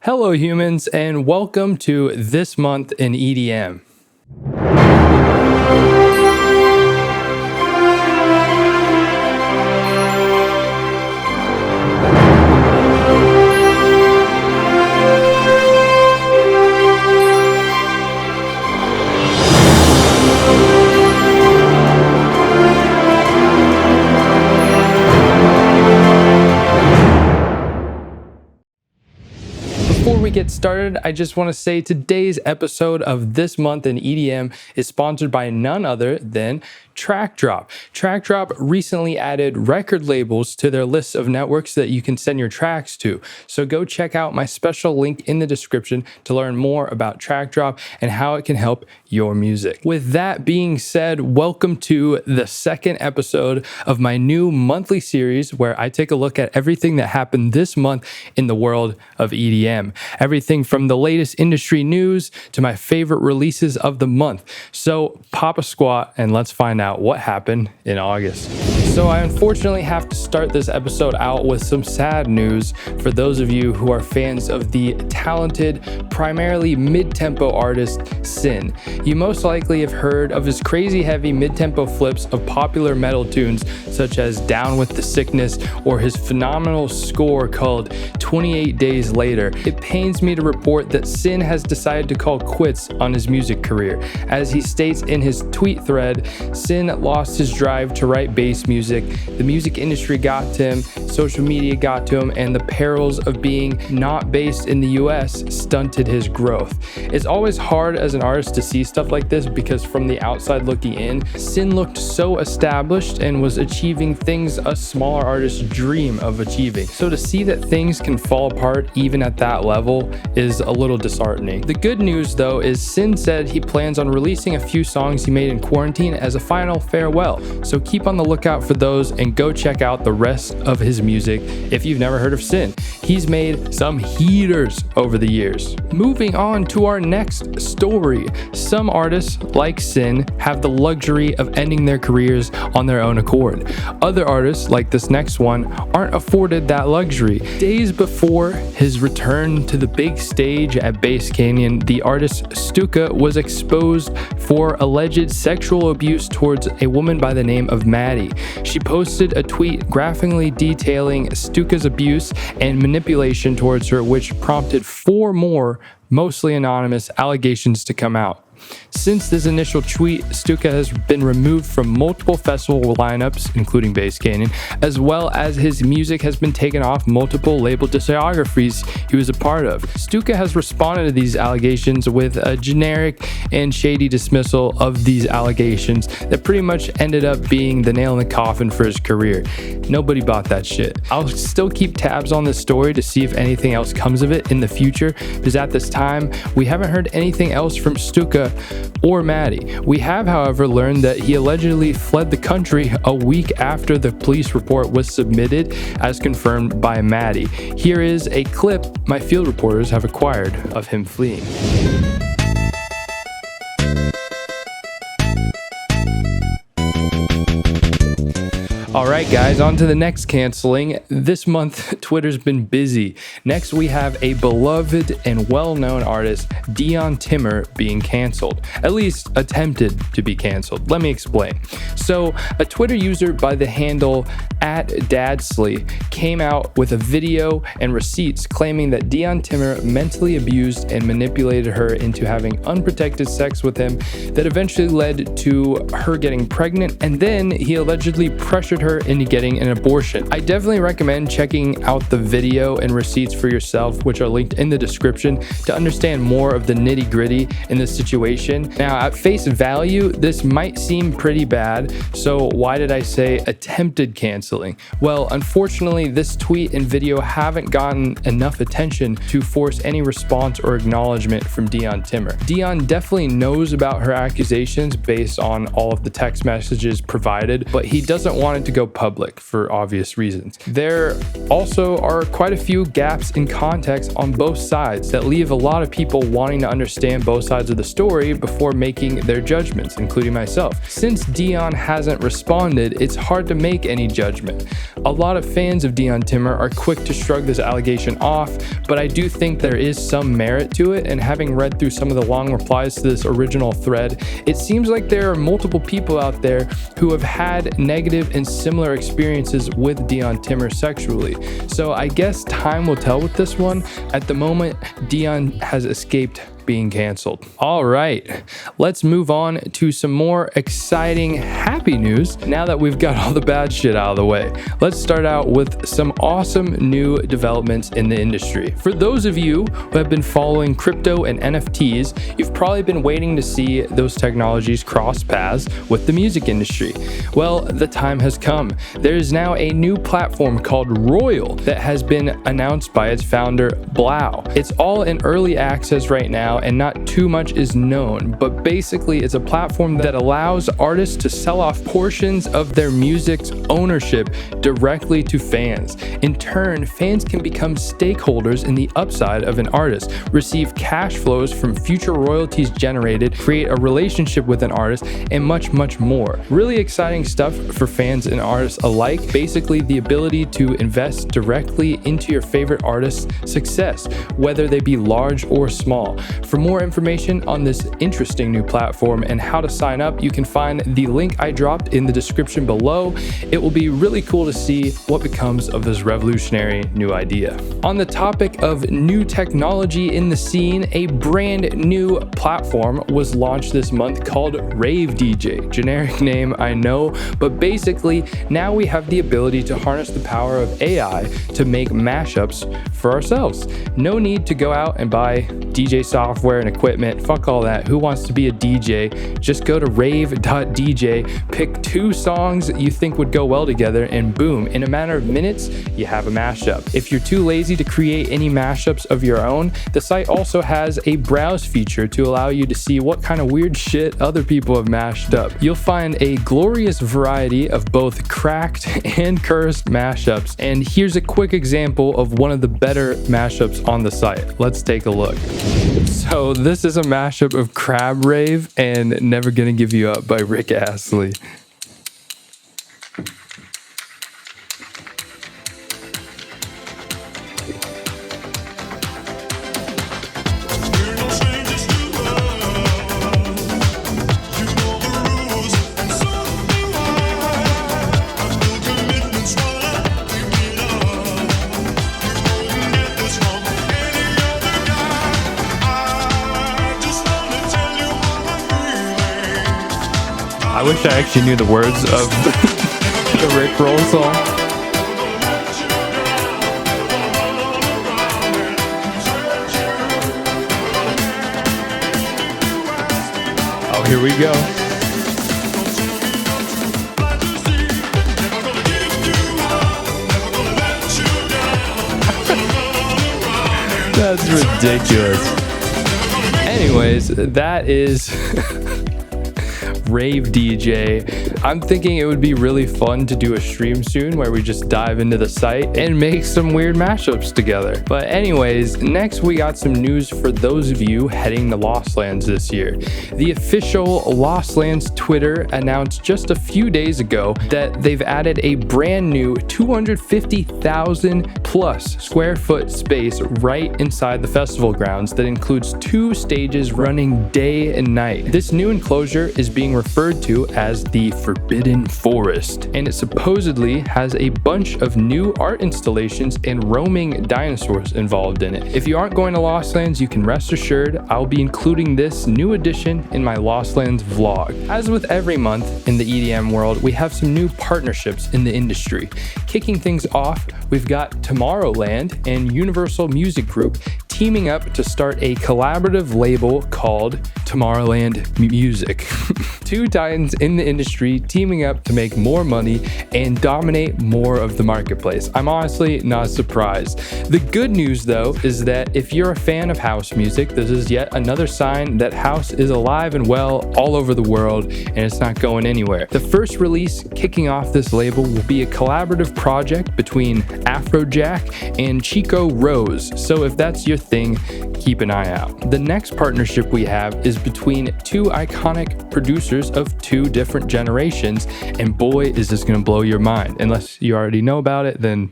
Hello humans, and welcome to This Month in EDM. Before we get started, I just want to say today's episode of This Month in EDM is sponsored by none other than TrackDrop. TrackDrop recently added record labels to their list of networks that you can send your tracks to. So go check out my special link in the description to learn more about TrackDrop and how it can help your music. With that being said, welcome to the second episode of my new monthly series where I take a look at everything that happened this month in the world of EDM. Everything from the latest industry news to my favorite releases of the month. So pop a squat and let's find out what happened in August. So I unfortunately have to start this episode out with some sad news for those of you who are fans of the talented, primarily mid-tempo artist Sin. You most likely have heard of his crazy heavy mid-tempo flips of popular metal tunes such as Down with the Sickness or his phenomenal score called 28 Days Later. It pains me to report that Sin has decided to call quits on his music career. As he states in his tweet thread, Sin lost his drive to write bass music. The music industry got to him, social media got to him, and the perils of being not based in the US stunted his growth. It's always hard as an artist to see stuff like this because from the outside looking in, Sin looked so established and was achieving things a smaller artists dream of achieving. So to see that things can fall apart even at that level is a little disheartening. The good news though is Sin said he plans on releasing a few songs he made in quarantine as a final farewell. So keep on the lookout for those and go check out the rest of his music if you've never heard of Sin. He's made some heaters over the years. Moving on to our next story. Some artists, like Sin, have the luxury of ending their careers on their own accord. Other artists, like this next one, aren't afforded that luxury. Days before his return to the big stage at Bass Canyon, the artist STUCA was exposed for alleged sexual abuse towards a woman by the name of Maddie. She posted a tweet graphically detailing STUCA's abuse and manipulation towards her, which prompted 4 more, mostly anonymous, allegations to come out. Since this initial tweet, STUCA has been removed from multiple festival lineups, including Bass Canyon, as well as his music has been taken off multiple label discographies he was a part of. STUCA has responded to these allegations with a generic and shady dismissal of these allegations that pretty much ended up being the nail in the coffin for his career. Nobody bought that shit. I'll still keep tabs on this story to see if anything else comes of it in the future, because at this time, we haven't heard anything else from STUCA or Maddie. We have, however, learned that he allegedly fled the country a week after the police report was submitted, as confirmed by Maddie. Here is a clip my field reporters have acquired of him fleeing. Alright guys, on to the next canceling. This month, Twitter's been busy. Next, we have a beloved and well-known artist, Dion Timmer, being canceled. At least attempted to be canceled. Let me explain. So, a Twitter user by the handle @Dadsley came out with a video and receipts claiming that Dion Timmer mentally abused and manipulated her into having unprotected sex with him that eventually led to her getting pregnant, and then he allegedly pressured her into getting an abortion. I definitely recommend checking out the video and receipts for yourself, which are linked in the description, to understand more of the nitty-gritty in this situation. Now, at face value, this might seem pretty bad, so why did I say attempted canceling? Well, unfortunately, this tweet and video haven't gotten enough attention to force any response or acknowledgement from Dion Timmer. Dion definitely knows about her accusations based on all of the text messages provided, but he doesn't want it to to go public for obvious reasons. There also are quite a few gaps in context on both sides that leave a lot of people wanting to understand both sides of the story before making their judgments, including myself. Since Dion hasn't responded, it's hard to make any judgment. A lot of fans of Dion Timmer are quick to shrug this allegation off, but I do think there is some merit to it, and having read through some of the long replies to this original thread, it seems like there are multiple people out there who have had negative and similar experiences with Dion Timmer sexually. So I guess time will tell with this one. At the moment, Dion has escaped being canceled. All right, let's move on to some more exciting, happy news now that we've got all the bad shit out of the way. Let's start out with some awesome new developments in the industry. For those of you who have been following crypto and NFTs, you've probably been waiting to see those technologies cross paths with the music industry. Well, the time has come. There is now a new platform called Royal that has been announced by its founder, Blau. It's all in early access right now, and not too much is known, but basically it's a platform that allows artists to sell off portions of their music's ownership directly to fans. In turn, fans can become stakeholders in the upside of an artist, receive cash flows from future royalties generated, create a relationship with an artist, and much, much more. Really exciting stuff for fans and artists alike. Basically, the ability to invest directly into your favorite artist's success, whether they be large or small. For more information on this interesting new platform and how to sign up, you can find the link I dropped in the description below. It will be really cool to see what becomes of this revolutionary new idea. On the topic of new technology in the scene, a brand new platform was launched this month called Rave DJ. Generic name, I know, but basically now we have the ability to harness the power of AI to make mashups for ourselves. No need to go out and buy DJ software and equipment. Fuck all that. Who wants to be a DJ? Just go to rave.dj, pick 2 songs that you think would go well together, and boom, in a matter of minutes, you have a mashup. If you're too lazy to create any mashups of your own, the site also has a browse feature to allow you to see what kind of weird shit other people have mashed up. You'll find a glorious variety of both cracked and cursed mashups, and here's a quick example of one of the better mashups on the site. Let's take a look. So this is a mashup of Crab Rave and Never Gonna Give You Up by Rick Astley. I wish I actually knew the words of the Rick Roll song. Oh, here we go. That's ridiculous. Anyways, that is Rave DJ. I'm thinking it would be really fun to do a stream soon where we just dive into the site and make some weird mashups together. But anyways, next we got some news for those of you heading to Lost Lands this year. The official Lost Lands Twitter announced just a few days ago that they've added a brand new 250,000 plus square foot space right inside the festival grounds that includes 2 stages running day and night. This new enclosure is being referred to as the Forbidden Forest, and it supposedly has a bunch of new art installations and roaming dinosaurs involved in it. If you aren't going to Lost Lands, you can rest assured I'll be including this new addition in my Lost Lands vlog. As with every month in the EDM world, we have some new partnerships in the industry. Kicking things off, we've got Tomorrowland and Universal Music Group teaming up to start a collaborative label called Tomorrowland Music. Two titans in the industry teaming up to make more money and dominate more of the marketplace. I'm honestly not surprised. The good news though is that if you're a fan of house music, this is yet another sign that house is alive and well all over the world and it's not going anywhere. The first release kicking off this label will be a collaborative project between Afrojack and Chico Rose, so if that's your thing, keep an eye out. The next partnership we have is between two iconic producers of two different generations, and boy is this gonna blow your mind. Unless you already know about it, then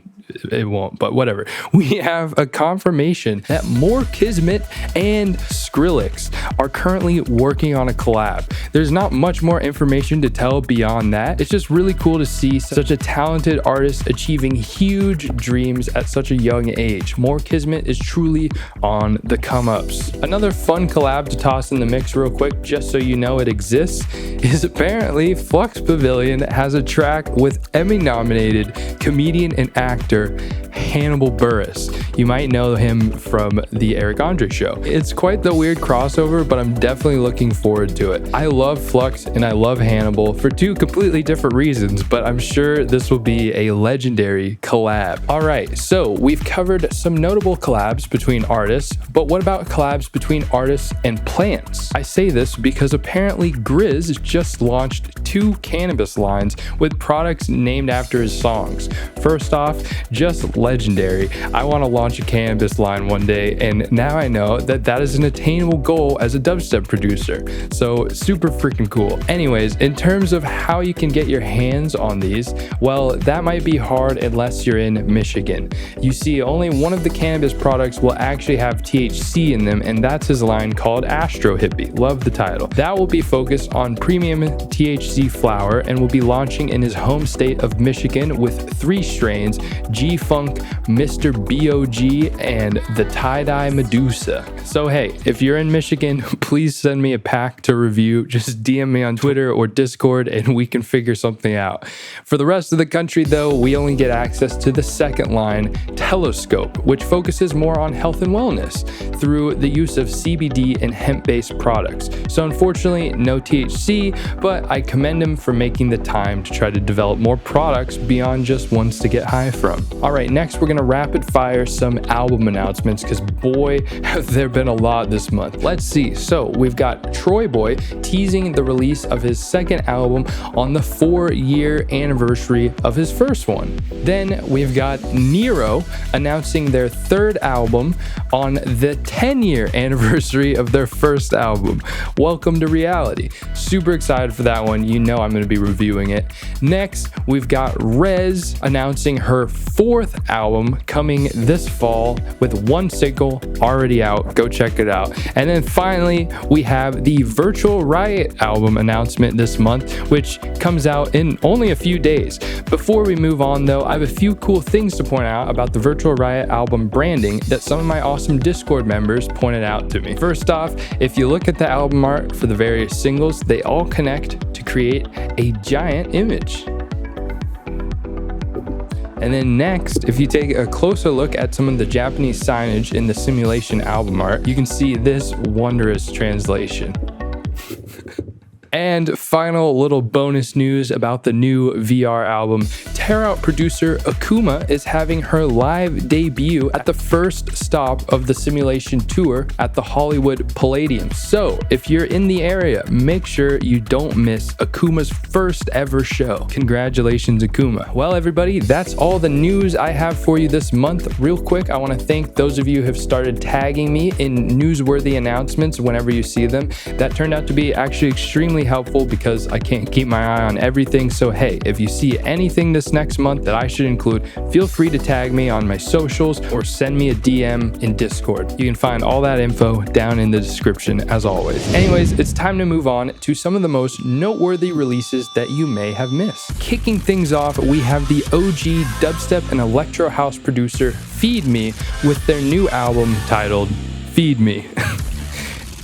it won't, but whatever. We have a confirmation that More Kismet and Skrillex are currently working on a collab. There's not much more information to tell beyond that. It's just really cool to see such a talented artist achieving huge dreams at such a young age. More Kismet is truly on the come-ups. Another fun collab to toss in the mix real quick, just so you know it exists, is apparently Flux Pavilion has a track with Emmy-nominated comedian and actor Hannibal Buress. You might know him from the Eric Andre show. It's quite the weird crossover, but I'm definitely looking forward to it. I love Flux and I love Hannibal for two completely different reasons, but I'm sure this will be a legendary collab. All right, so we've covered some notable collabs between artists, but what about collabs between artists and plants? I say this because apparently Rezz just launched 2 cannabis lines with products named after his songs. First off, just legendary. I want to launch a cannabis line one day, and now I know that that is an attainable goal as a dubstep producer. So super freaking cool. Anyways, in terms of how you can get your hands on these, well, that might be hard unless you're in Michigan. You see, only one of the cannabis products will actually have THC in them, and that's his line called Astro Hippie. Love the title. That will be focused on premium THC flower and will be launching in his home state of Michigan with 3 strains: G-Funk, Mr. B.O.G, and the Tie-Dye Medusa. So hey, if you're in Michigan, please send me a pack to review. Just DM me on Twitter or Discord and we can figure something out. For the rest of the country though, we only get access to the second line, Telescope, which focuses more on health and wellness through the use of CBD and hemp-based products. So unfortunately, no THC, but I commend him for making the time to try to develop more products beyond just ones to get high from. All right, next we're gonna rapid fire some album announcements because boy, have there been a lot this month. Let's see. So we've got Troy Boy teasing the release of his second album on the 4-year anniversary of his first one. Then we've got NERO announcing their third album on the 10-year anniversary of their first album. Welcome to reality. Super excited for that one. You know I'm going to be reviewing it. Next, we've got Rezz announcing her 4th album coming this fall with 1 single already out. Go check it out. And then finally, we have the Virtual Riot album announcement this month, which comes out in only a few days. Before we move on though, I have a few cool things to point out about the Virtual Riot album branding that some of my awesome Discord members pointed out to me. First off, if you look at the album art for the various singles, they all connect to create a giant image. And then next, if you take a closer look at some of the Japanese signage in the Simulation album art, you can see this wondrous translation. And final little bonus news about the new VR album. Tear Out producer Akuma is having her live debut at the first stop of the Simulation tour at the Hollywood Palladium. So if you're in the area, make sure you don't miss Akuma's first ever show. Congratulations, Akuma. Well, everybody, that's all the news I have for you this month. Real quick, I want to thank those of you who have started tagging me in newsworthy announcements whenever you see them. That turned out to be actually extremely helpful because I can't keep my eye on everything. So hey, if you see anything this next month that I should include, feel free to tag me on my socials or send me a DM in Discord. You can find all that info down in the description as always. Anyways, it's time to move on to some of the most noteworthy releases that you may have missed. Kicking things off, we have the OG dubstep and electro house producer Feed Me with their new album titled Feed Me.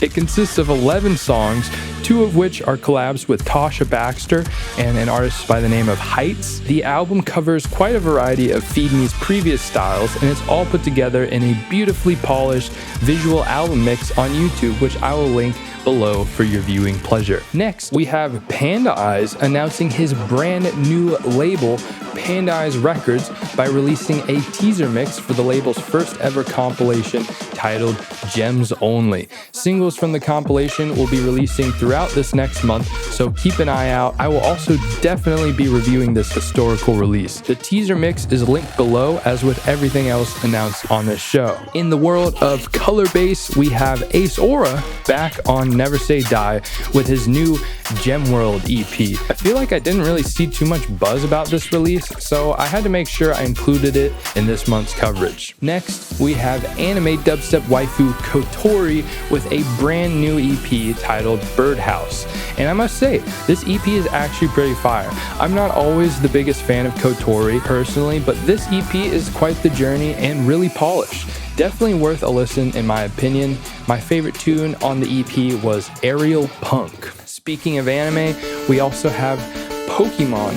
It consists of 11 songs, 2 of which are collabs with Tasha Baxter and an artist by the name of Heights. The album covers quite a variety of Feed Me's previous styles, and it's all put together in a beautifully polished visual album mix on YouTube, which I will link below for your viewing pleasure. Next, we have Panda Eyes announcing his brand new label, Panda Eyes Records, by releasing a teaser mix for the label's first ever compilation titled Gems Only. Singles from the compilation will be releasing throughout this next month, so keep an eye out. I will also definitely be reviewing this historical release. The teaser mix is linked below, as with everything else announced on this show. In the world of color bass, we have Ace Aura back on Never Say Die with his new Gem World EP. I feel like I didn't really see too much buzz about this release, so I had to make sure I included it in this month's coverage. Next, we have anime dubstep waifu Kotori with a brand new EP titled Birdhouse. And I must say, this EP is actually pretty fire. I'm not always the biggest fan of Kotori personally, but this EP is quite the journey and really polished. Definitely worth a listen in my opinion. My favorite tune on the EP was Aerial Punk. Speaking of anime, we also have Pokemon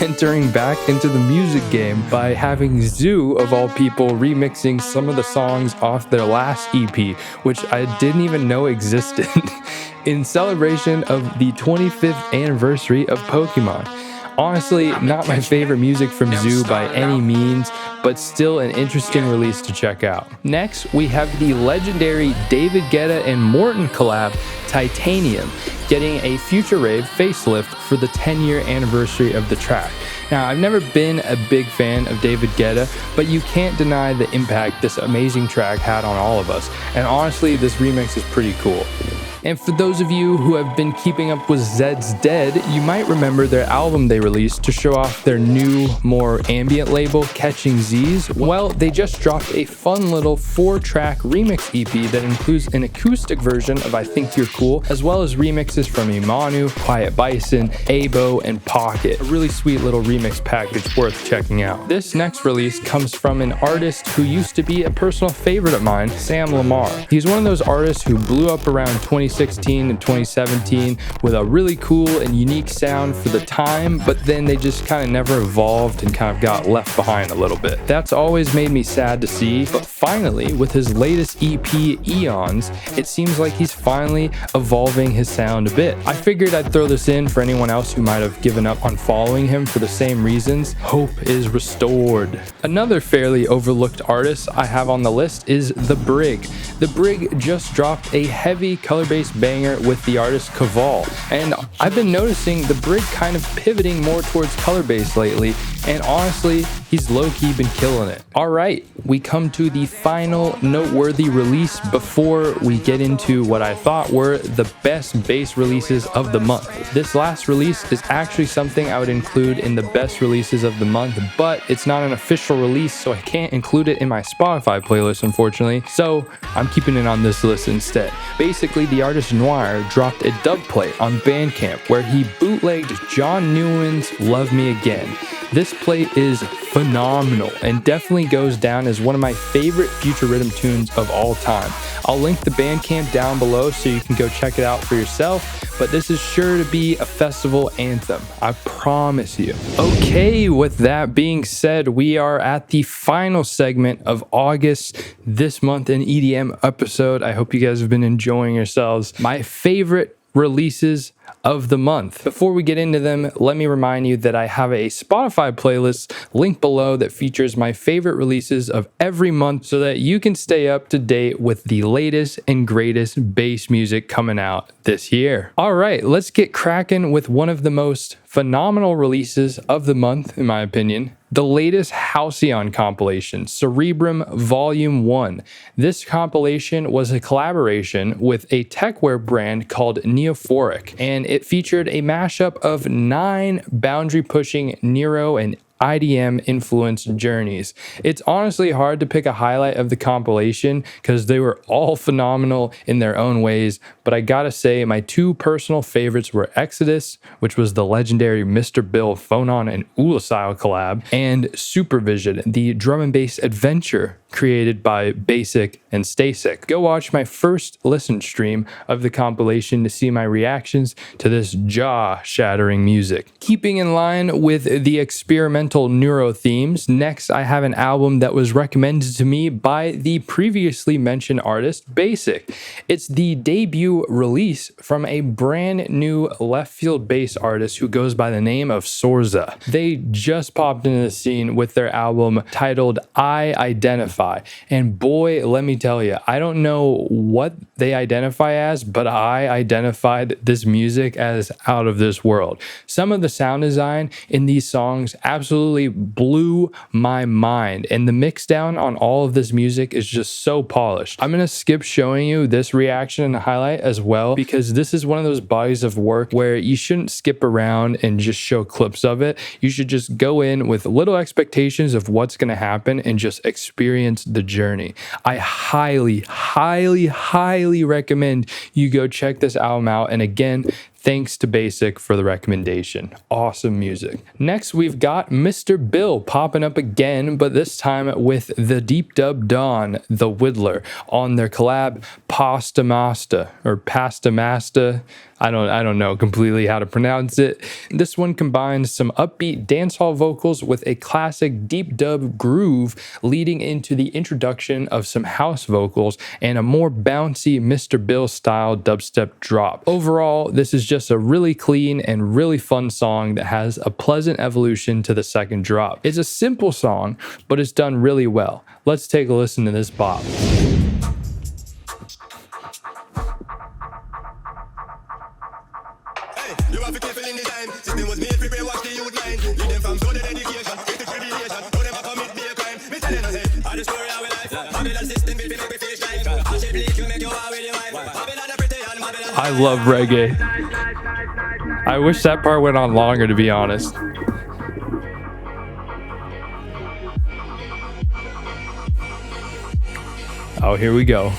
entering back into the music game by having ZHU, of all people, remixing some of the songs off their last EP, which I didn't even know existed, in celebration of the 25th anniversary of Pokemon. Honestly, not my favorite music from ZHU by any means, but still an interesting release to check out. Next, we have the legendary David Guetta and Morton collab, Titanium, getting a Future Rave facelift for the 10-year anniversary of the track. Now, I've never been a big fan of David Guetta, but you can't deny the impact this amazing track had on all of us, and honestly, this remix is pretty cool. And for those of you who have been keeping up with Zed's Dead, you might remember their album they released to show off their new, more ambient label, Catching Zs. Well, they just dropped a fun little 4-track remix EP that includes an acoustic version of I Think You're Cool, as well as remixes from Imanu, Quiet Bison, Abo, and Pocket. A really sweet little remix package worth checking out. This next release comes from an artist who used to be a personal favorite of mine, Sam Lamar. He's one of those artists who blew up around 2016 and 2017 with a really cool and unique sound for the time, but then they just kind of never evolved and kind of got left behind a little bit. That's always made me sad to see, but finally, with his latest EP, Eons, it seems like he's finally evolving his sound a bit. I figured I'd throw this in for anyone else who might have given up on following him for the same reasons. Hope is restored. Another fairly overlooked artist I have on the list is The Brig. The Brig just dropped a heavy color-based banger with the artist Kaval, and I've been noticing The Brig kind of pivoting more towards color-based lately, and honestly, he's low-key been killing it. Alright, we come to the final noteworthy release before we get into what I thought were the best bass releases of the month. This last release is actually something I would include in the best releases of the month, but it's not an official release, so I can't include it in my Spotify playlist, unfortunately, so I'm keeping it on this list instead. Basically, the artist Knoir dropped a dub plate on Bandcamp where he bootlegged John Newman's Love Me Again. This plate is phenomenal and definitely goes down as one of my favorite Future Rhythm tunes of all time. I'll link the Bandcamp down below so you can go check it out for yourself, but this is sure to be a festival anthem, I promise you. Okay, with that being said, we are at the final segment of August, this month in EDM episode. I hope you guys have been enjoying yourselves. My favorite releases of the month. Before we get into them, let me remind you that I have a Spotify playlist linked below that features my favorite releases of every month so that you can stay up to date with the latest and greatest bass music coming out this year. All right, let's get cracking with one of the most phenomenal releases of the month, in my opinion. The latest Halcyon compilation, Cerebrum Volume 1. This compilation was a collaboration with a techwear brand called Neophoric, and it featured a mashup of 9 boundary-pushing NERO and IDM influenced journeys. It's honestly hard to pick a highlight of the compilation because they were all phenomenal in their own ways, but I gotta say my two personal favorites were Exodus, which was the legendary Mr. Bill Phonon and Ulasil collab, and Supervision, the drum and bass adventure created by Basic and Stasic. Go watch my first listen stream of the compilation to see my reactions to this jaw-shattering music. Keeping in line with the experimental NERO themes, next I have an album that was recommended to me by the previously mentioned artist Basic. It's the debut release from a brand new left field bass artist who goes by the name of Sorza. They just popped into the scene with their album titled I Identify. And boy, let me tell you, I don't know what they identify as, but I identified this music as out of this world. Some of the sound design in these songs absolutely blew my mind, and the mix down on all of this music is just so polished. I'm gonna skip showing you this reaction and highlight as well, because this is one of those bodies of work where you shouldn't skip around and just show clips of it. You should just go in with little expectations of what's gonna happen and just experience the journey. I highly recommend you go check this album out. And again, thanks to Basic for the recommendation. Awesome music. Next, we've got Mr. Bill popping up again, but this time with the deep dub Dawn, the Widdler, on their collab Pasta Masta or Pasta Masta. I don't know completely how to pronounce it. This one combines some upbeat dancehall vocals with a classic deep dub groove leading into the introduction of some house vocals and a more bouncy Mr. Bill style dubstep drop. Overall, this is just a really clean and really fun song that has a pleasant evolution to the second drop. It's a simple song, but it's done really well. Let's take a listen to this bop. You have to careful in the time. System was made for brainwash the youth mind. Lead them from solid education with the tribulation. Don't ever commit be a crime. Me telling us it. All the story of our life. Babylon system built to make me face life. All she bleak, you make your war with your wife. Babylon a pretty and Babylon. I love reggae. I wish that part went on longer, to be honest. Oh, here we go.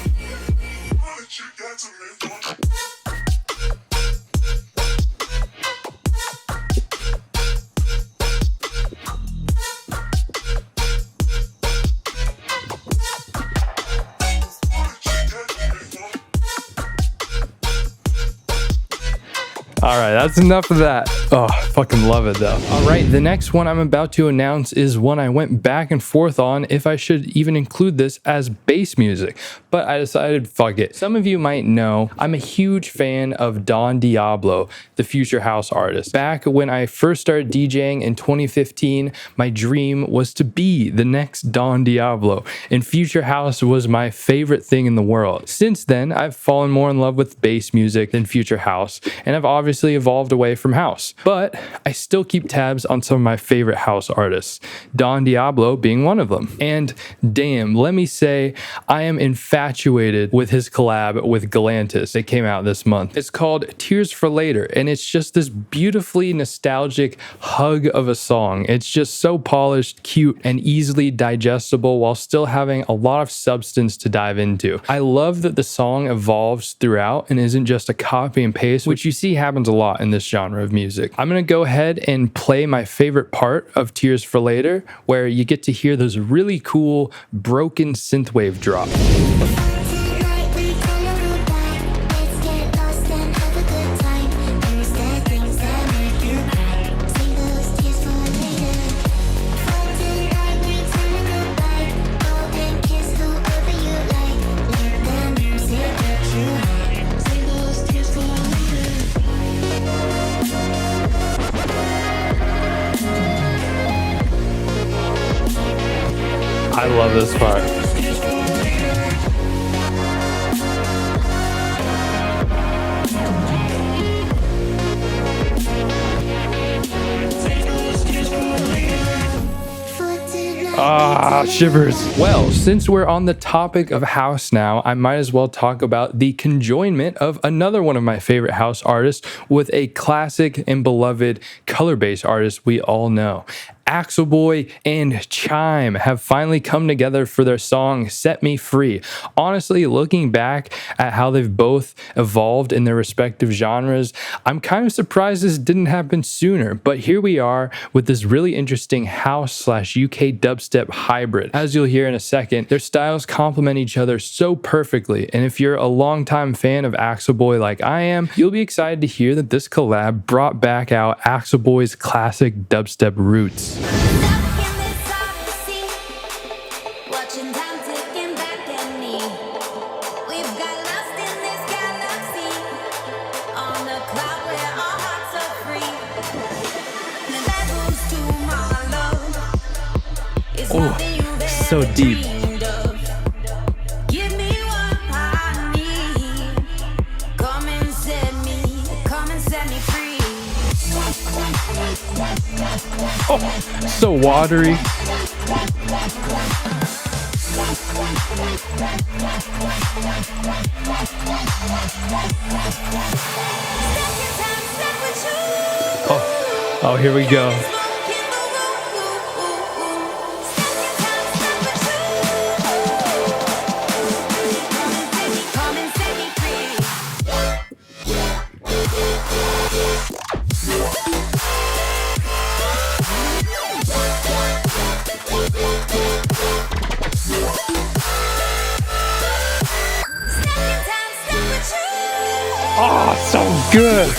All right, that's enough of that. Oh, fucking love it though. All right, the next one I'm about to announce is one I went back and forth on if I should even include this as bass music, but I decided fuck it. Some of you might know I'm a huge fan of Don Diablo, the future house artist. Back when I first started DJing in 2015, my dream was to be the next Don Diablo, and future house was my favorite thing in the world. Since then, I've fallen more in love with bass music than future house, and I've obviously evolved away from house, but I still keep tabs on some of my favorite house artists, Don Diablo being one of them. And damn, let me say, I am infatuated with his collab with Galantis that came out this month. It's called Tears for Later, and it's just this beautifully nostalgic hug of a song. It's just so polished, cute, and easily digestible while still having a lot of substance to dive into. I love that the song evolves throughout and isn't just a copy and paste, which you see happens a lot in this genre of music. I'm gonna go ahead and play my favorite part of Tears for Later, where you get to hear those really cool broken synthwave drops. I love this part. Ah, shivers. Well, since we're on the topic of house now, I might as well talk about the conjoinment of another one of my favorite house artists with a classic and beloved color-based artist we all know, Axel Boy and Chime have finally come together for their song Set Me Free. Honestly, looking back at how they've both evolved in their respective genres, I'm kind of surprised this didn't happen sooner, but here we are with this really interesting house/UK dubstep hybrid. As you'll hear in a second, their styles complement each other so perfectly, and if you're a longtime fan of Axel Boy like I am, you'll be excited to hear that this collab brought back out Axel Boy's classic dubstep roots. Oh, so deep. Oh, so watery. Oh, here we go. Oh, so good.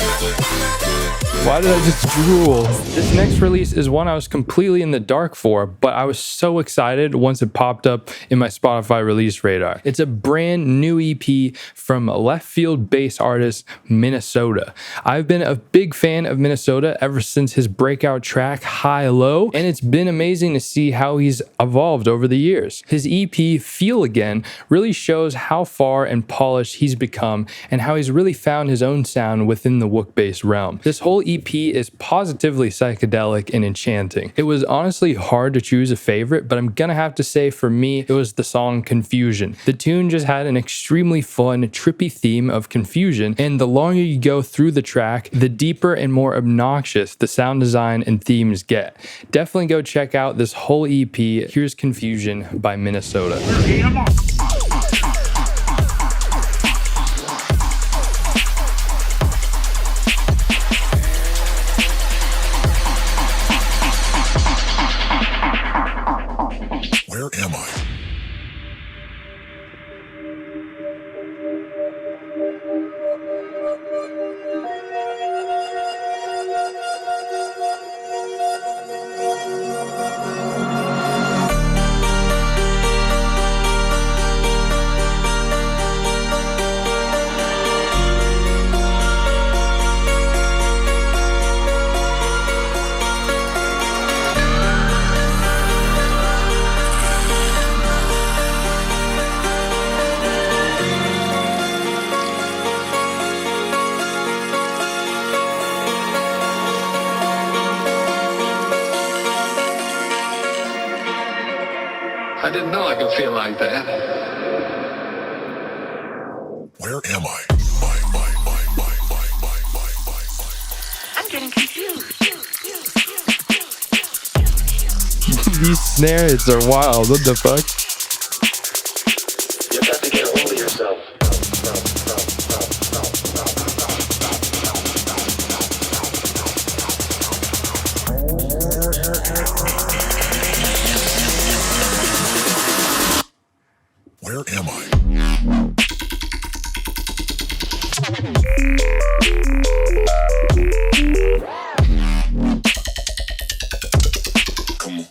Why did I just drool? This next release is one I was completely in the dark for, but I was so excited once it popped up in my Spotify release radar. It's a brand new EP from left field bass artist Minnesota. I've been a big fan of Minnesota ever since his breakout track High Low, and it's been amazing to see how he's evolved over the years. His EP Feel Again really shows how far and polished he's become and how he's really found his own sound within the wook bass realm. This whole EP is positively psychedelic and enchanting. It was honestly hard to choose a favorite, but I'm gonna have to say for me, it was the song Confusion. The tune just had an extremely fun, trippy theme of confusion, and the longer you go through the track, the deeper and more obnoxious the sound design and themes get. Definitely go check out this whole EP. Here's Confusion by Minnesota. Where am I? I didn't know I could feel like that. Where am I? I'm getting confused. These snare hits are wild. What the fuck? You've got to get a hold of yourself. Where am I? Come on.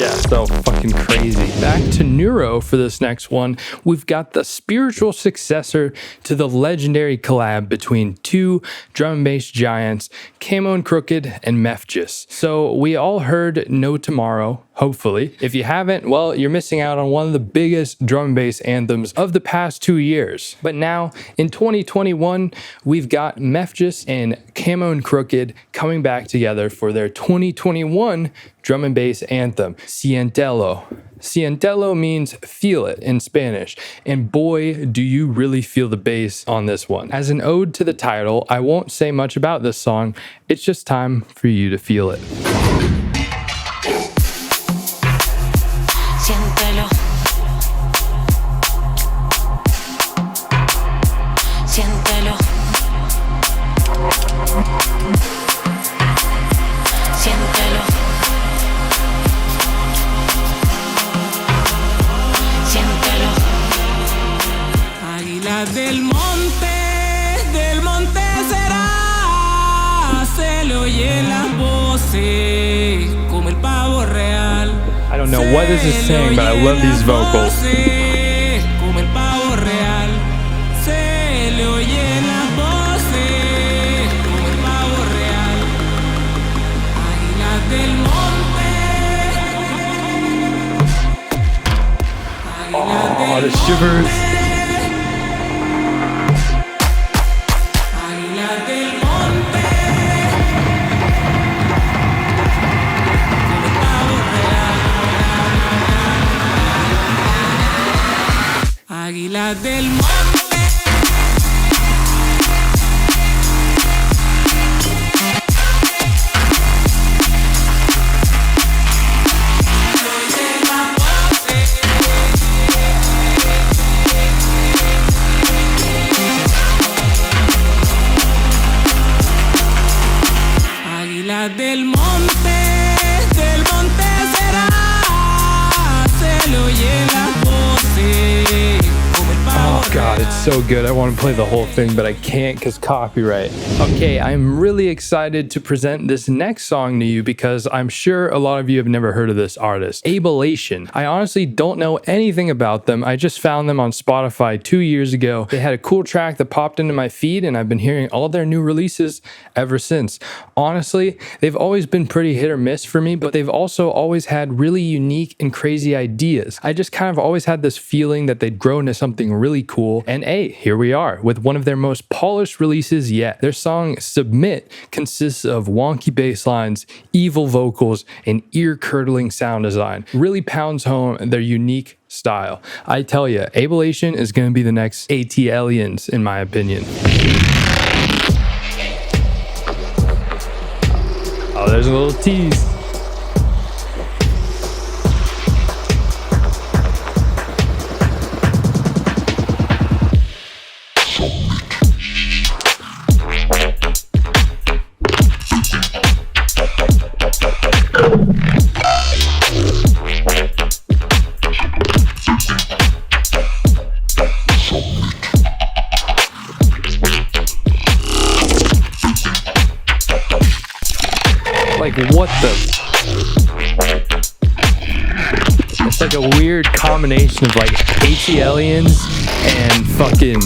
Yeah, so fucking crazy. Back to NERO for this next one. We've got the spiritual successor to the legendary collab between two drum and bass giants, Camo and Krooked and Mefjus. So we all heard No Tomorrow, hopefully. If you haven't, well, you're missing out on one of the biggest drum and bass anthems of the past 2 years. But now, in 2021, we've got Mefjus and Camo and Krooked coming back together for their 2021 drum and bass anthem, Sientelo. Sientelo means feel it in Spanish, and boy, do you really feel the bass on this one. As an ode to the title, I won't say much about this song, it's just time for you to feel it. Siéntelo. Siéntelo. Siéntelo. Siéntelo. Águila del monte será. Se le oyen las voces como el pavo real. I don't know what this is saying, but I love these vocals. Como el pavo real, se le oyen las voces, como el pavo real, águilas del monte, águilas Oh, del the shivers. águilas del monte, como el pavo real, águilas del monte. Águilas del monte será, se le oyen las voces, como el pavo Oh god, it's so good. I want to play the whole thing, but I can't because copyright. Okay, I'm really excited to present this next song to you because I'm sure a lot of you have never heard of this artist, Abelation. I honestly don't know anything about them. I just found them on Spotify 2 years ago. They had a cool track that popped into my feed and I've been hearing all their new releases ever since. Honestly, they've always been pretty hit or miss for me, but they've also always had really unique and crazy ideas. I just kind of always had this feeling that they'd grow into something really cool, and hey, here we are with one of their most polished releases yet. Their song Submit consists of wonky bass lines, evil vocals, and ear-curdling sound design. Really pounds home their unique style. I tell you, Abelation is going to be the next AT-Aliens in my opinion. Oh, there's a little tease. Like, what the? It's like a weird combination of like AT-Aliens and fucking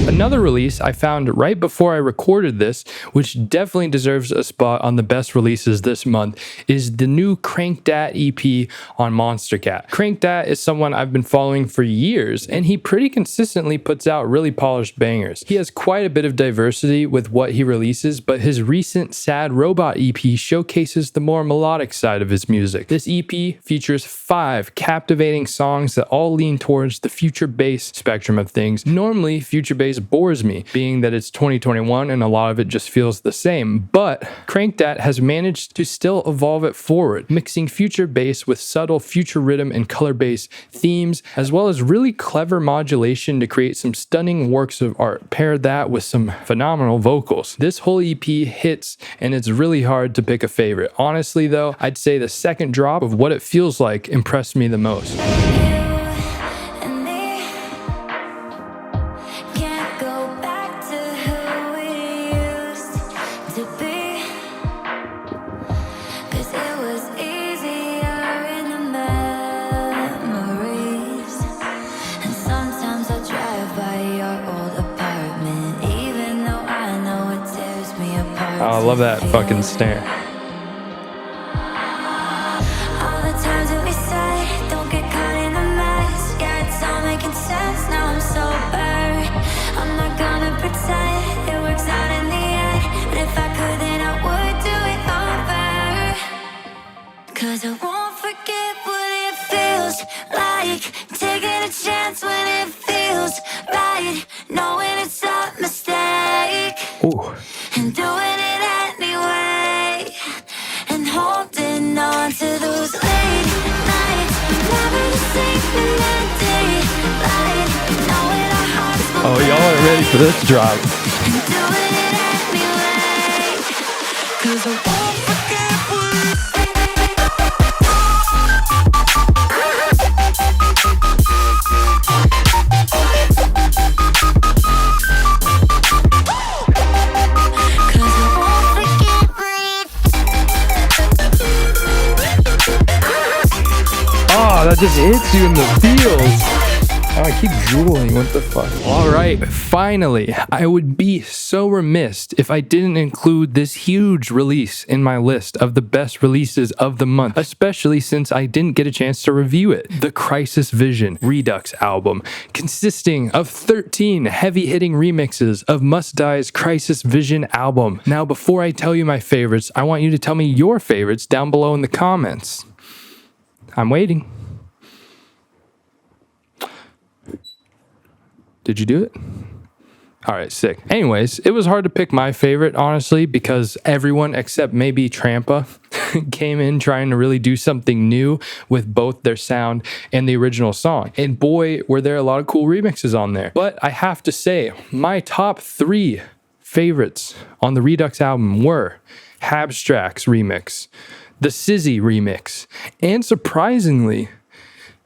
Another release I found right before I recorded this, which definitely deserves a spot on the best releases this month, is the new Crankdat EP on Monstercat. Crankdat is someone I've been following for years, and he pretty consistently puts out really polished bangers. He has quite a bit of diversity with what he releases, but his recent Sad Robot EP showcases the more melodic side of his music. This EP features 5 captivating songs that all lean towards the future bass spectrum of things. Normally, future bass bores me, being that it's 2021 and a lot of it just feels the same, but Crankdat has managed to still evolve it forward, mixing future bass with subtle future rhythm and color bass themes, as well as really clever modulation to create some stunning works of art. Pair that with some phenomenal vocals. This whole EP hits, and it's really hard to pick a favorite. Honestly though, I'd say the second drop of What It Feels Like impressed me the most. I love that fucking snare. All the times that we said, don't get caught in the mess. Yeah, it's all making sense. Now I'm sober. I'm not gonna pretend it works out in the end. And if I could, then I would do it over. 'Cause I won't forget what it feels like. Taking a chance when it feels right. Knowing it's a mistake. Ooh. And doing it anyway. And holding on to those late nights. Never to sleep in the daylight. Knowing our hearts will Oh, y'all are ready for this drop. and doing it anyway. 'Cause I won't forget what Oh, that just hits you in the feels. Oh, I keep drooling. What the fuck? All right, finally, I would be so remiss if I didn't include this huge release in my list of the best releases of the month, especially since I didn't get a chance to review it. The Crisis Vision Redux album, consisting of 13 heavy-hitting remixes of Must Die's Crisis Vision album. Now, before I tell you my favorites, I want you to tell me your favorites down below in the comments. I'm waiting. Did you do it? All right, sick. Anyways, it was hard to pick my favorite, honestly, because everyone except maybe Trampa came in trying to really do something new with both their sound and the original song. And boy, were there a lot of cool remixes on there. But I have to say, my top 3 favorites on the Redux album were Habstrack's remix, the Sizzy remix, and surprisingly,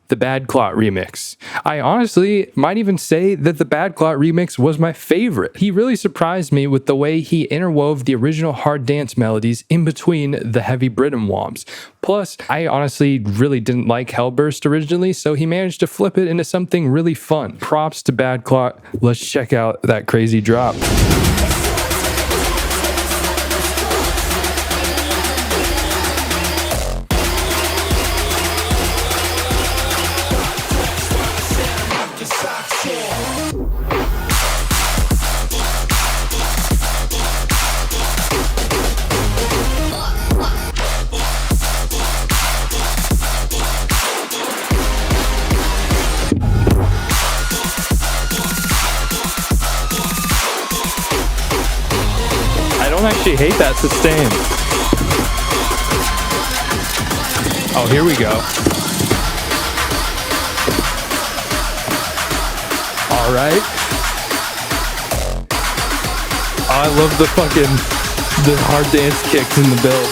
the Bad Clot remix. I honestly might even say that the Bad Clot remix was my favorite. He really surprised me with the way he interwove the original hard dance melodies in between the heavy Britain wombs. Plus, I honestly really didn't like Hellburst originally, so he managed to flip it into something really fun. Props to Bad Clot. Let's check out that crazy drop. I don't actually hate that sustain. Oh, here we go. All right. Oh, I love the hard dance kicks in the build.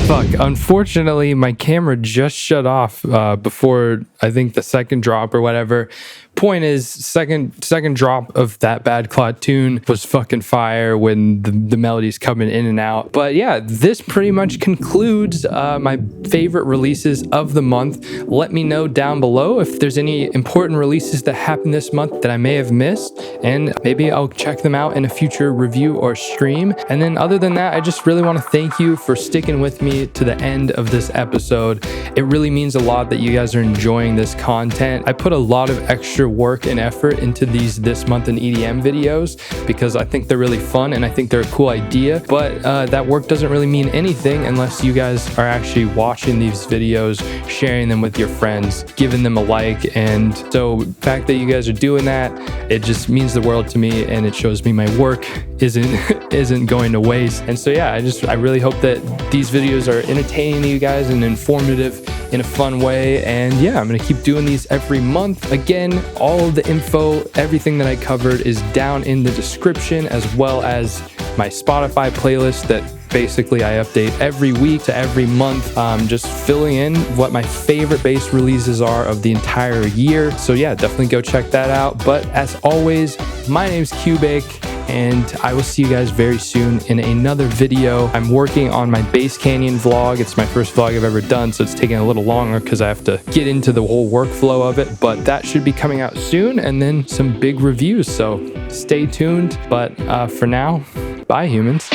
Fuck, unfortunately, my camera just shut off before, I think, the second drop or whatever. Point is, second drop of that Bad Clot tune was fucking fire when the melody's coming in and out. But yeah, this pretty much concludes my favorite releases of the month. Let me know down below if there's any important releases that happened this month that I may have missed, and maybe I'll check them out in a future review or stream. And then other than that, I just really want to thank you for sticking with me to the end of this episode. It really means a lot that you guys are enjoying this content. I put a lot of extra work and effort into these This Month in EDM videos because I think they're really fun and I think they're a cool idea, but that work doesn't really mean anything unless you guys are actually watching these videos, sharing them with your friends, giving them a like. And so the fact that you guys are doing that, it just means the world to me, and it shows me my work isn't going to waste. And so yeah, I really hope that these videos are entertaining to you guys and informative in a fun way. And yeah, I'm gonna keep doing these every month. Again, all of the info, everything that I covered is down in the description, as well as my Spotify playlist that basically I update every week to every month, just filling in what my favorite bass releases are of the entire year. So yeah, definitely go check that out. But as always, my name's qbik, and I will see you guys very soon in another video. I'm working on my Bass Canyon vlog. It's my first vlog I've ever done, so it's taking a little longer because I have to get into the whole workflow of it, but that should be coming out soon, and then some big reviews, so stay tuned. But for now, bye humans.